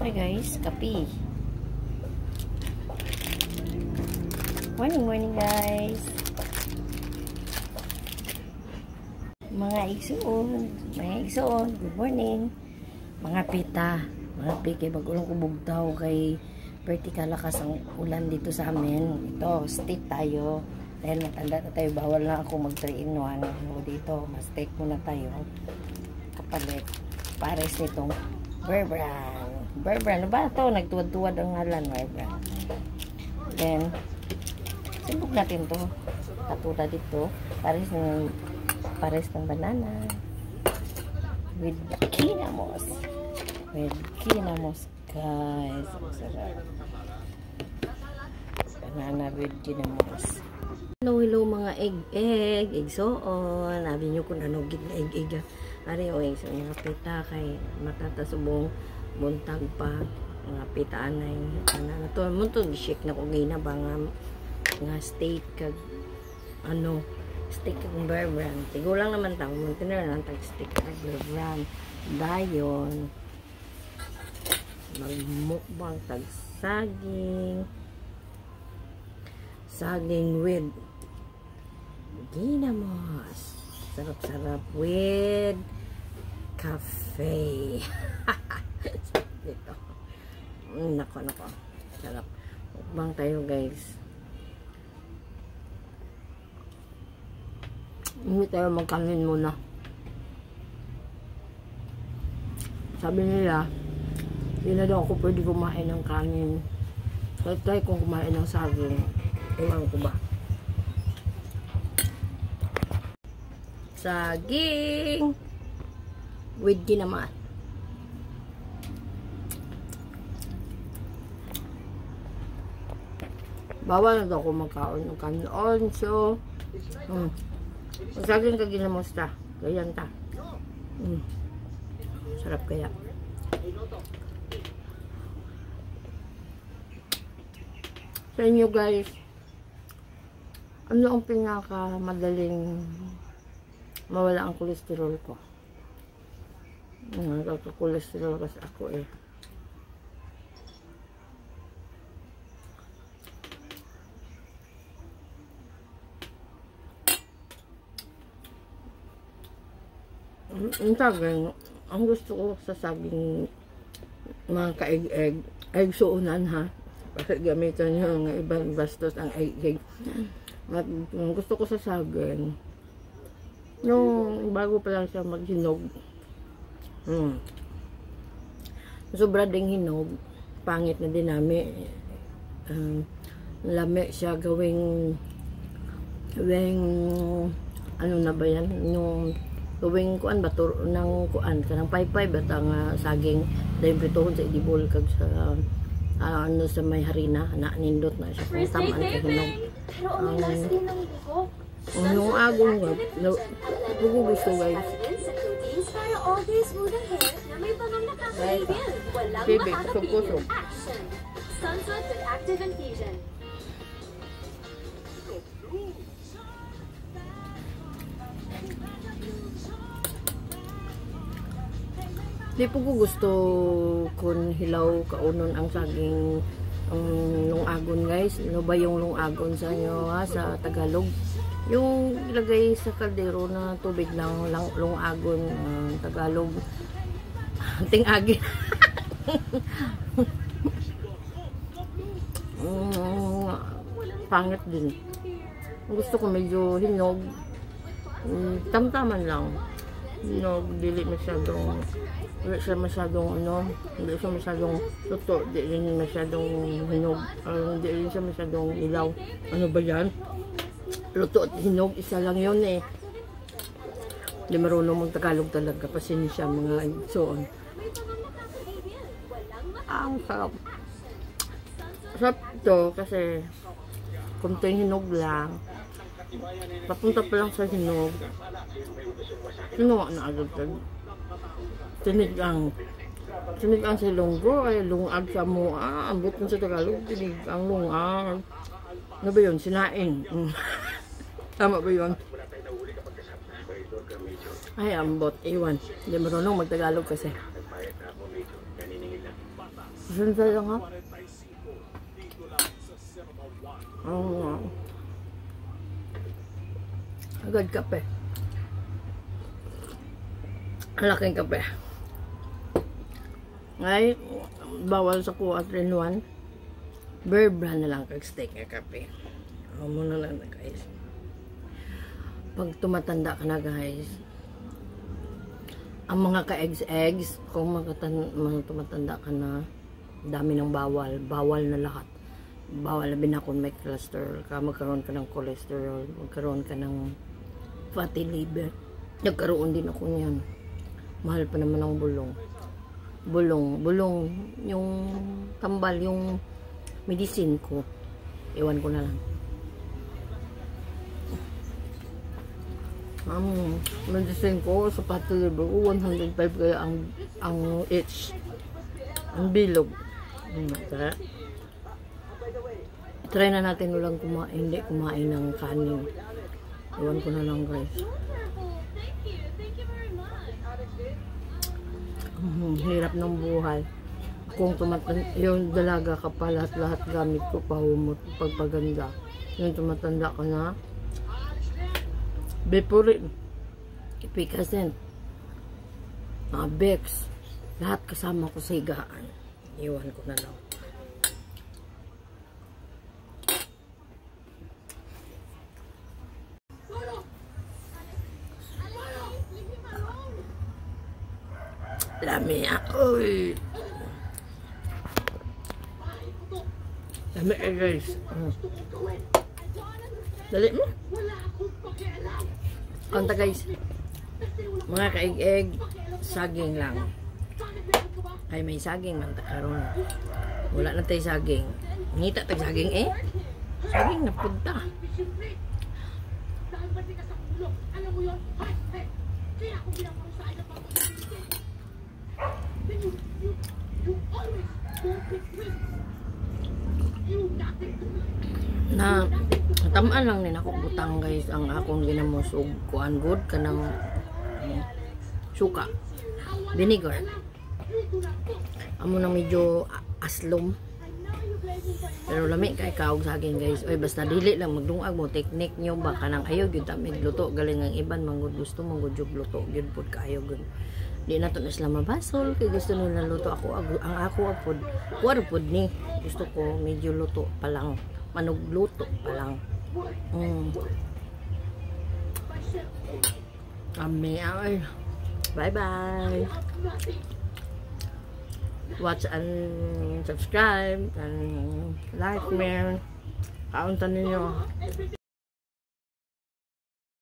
Okay guys, kape. Morning guys. Mga igsoon, good morning. Mga pita, mga piki, mag-ulong kubugtaw kay vertical lakas ang ulan dito sa amin. Ito, steak tayo. Dahil matanda na tayo, bawal na ako mag 3-in-1. Dito, mas-steak muna tayo. Kapalit, pares nitong Bear Brand. Ano ba ito? Nagtuwad-tuwad ang ngalan, Bear Brand. Then, simbog natin to. Katula dito. Pares ng banana. With kinamos. Guys. Ang sarap. Banana with kinamos. Hello mga egsoon. Sabi nyo kung ano gid egg. Ari o eggs, mga pita kay matatasubong buntag pa mga pita anay ana to mo to shake na ko gina ba nga steak kag steak kag Bear Brand. Tigo lang naman ta mo tinira lang tag steak kag Bear Brand. Dayon magmukbang tag saging with ginamos. Sarap-sarap with cafe. Dito. Nako. Sarap. Mukbang tayo, guys. Hindi tayo magkanin muna. Sabi nila, hindi na daw ako pwede kumain ng kanin. Kahit tayo kung kumain ng saging. Ewan ko ba? Saging with ginaman. Bawal na daw ako magkaon ng kanon. So, saging kag ginamos ta. Ganyan ta. Sarap kaya. Sa inyo guys, ano ang pinaka madaling mawala ang kolesterol ko? Nagkaka-kolesterol kasi ako eh. Ang saging, ang gusto ko sa saging, mga ka-egg suunan ha. Kasi gamitan nyo ng ibang bastos ang egg. Ang gusto ko sa saging, yung bago pa lang siya maghinog. Sobra ding hinog. Pangit na dinami. Lami siya gawing ano na ba yan? Yung gawing kuan ba ng kuan kanang paypay ba ang saging dahil pritohon sa idibol kag sa sa may harina na nindot na siya kung tamaan sa hinog. Yung agong nga gusto guys. Baby, kusog. Sunset with active infusion. Di po ko gusto kung hilaw kaunon ang saging lungagon guys. Ano ba yung lungagon sa inyo ha, sa Tagalog? Yung ilagay sa kaldero na tubig lang lungagon, Tagalog ting-agi. Pangit din. Gusto ko medyo hinog, tamtaman lang. Hinog, dili masyadong luto, di rin masyadong hinog, di rin siya masyadong ilaw. Ano ba yan? Luto at hinog, isa lang yun eh. Di marunong mag-Tagalog talaga, pasensya mga igsoon. Ang sarap. Sarap to kasi kunting hinog lang. Papunta pa lang sa hinog. Sinuwa na agad. Sinigang sa lunggo ay lungag sa mo. Ambot mo sa Tagalog. Sinigang lungag. Ano ba yun? Sinaing. Tama ba yun? Ay, ambot. Iwan. Hindi marunong mag-Tagalog kasi. Sensay lang ha. Agad kape. Malaking kape. Ngay, bawal sa kuha 3-in-1. Bear brand na lang kag steak nga kape. Muna lang na guys. Pag tumatanda ka na guys, ang mga ka-eggs, kung tumatanda ka na, dami ng bawal na lahat. Bawal na binakon may cholesterol ka, magkaroon ka ng cholesterol, magkaroon ka ng fatty liver. Nagkaroon din ako niyan. Mahal pa naman ang bulong. Bulong, yung tambal, yung medicine ko. Iwan ko na lang. Medicine ko sa fatty liver ko 105 kaya ang each ang bilog. Try na natin ulang hindi kumain ng kanin. Iwan ko na lang guys. Hirap ng buhay. Kung yung dalaga ka pa, lahat gamit ko pahumot pagpaganda. Yung tumatanda ka na, Bepurin, Ipikasen, mga Bex, lahat kasama ko sa higaan. Iwan ko na lang. Lami ako eh. Lami eh guys. Dali mo. Kanta guys. Mga kaig-egg, saging lang. Ay may saging man karon. Wala na tayo saging. Ngita tag saging eh. Saging na punta. Na tamaan lang din ako butang guys ang akong ginamos og kuan good kanang suka vinegar amo nang medyo aslom pero lami kay kaog saging guys oy basta dili lang magdungag mo technique nyo ba kanang ayaw gyud ta luto galing ang iban manggod gusto manggod jud luto gyud pud kaayo gyud di na to na sila mabasol kay gusto nila luto ako ang ako apod kuwar pud ni gusto ko medyo luto pa lang manugluto pa lang. Ay. Bye bye. Watch and subscribe and like me. Kauntan ninyo.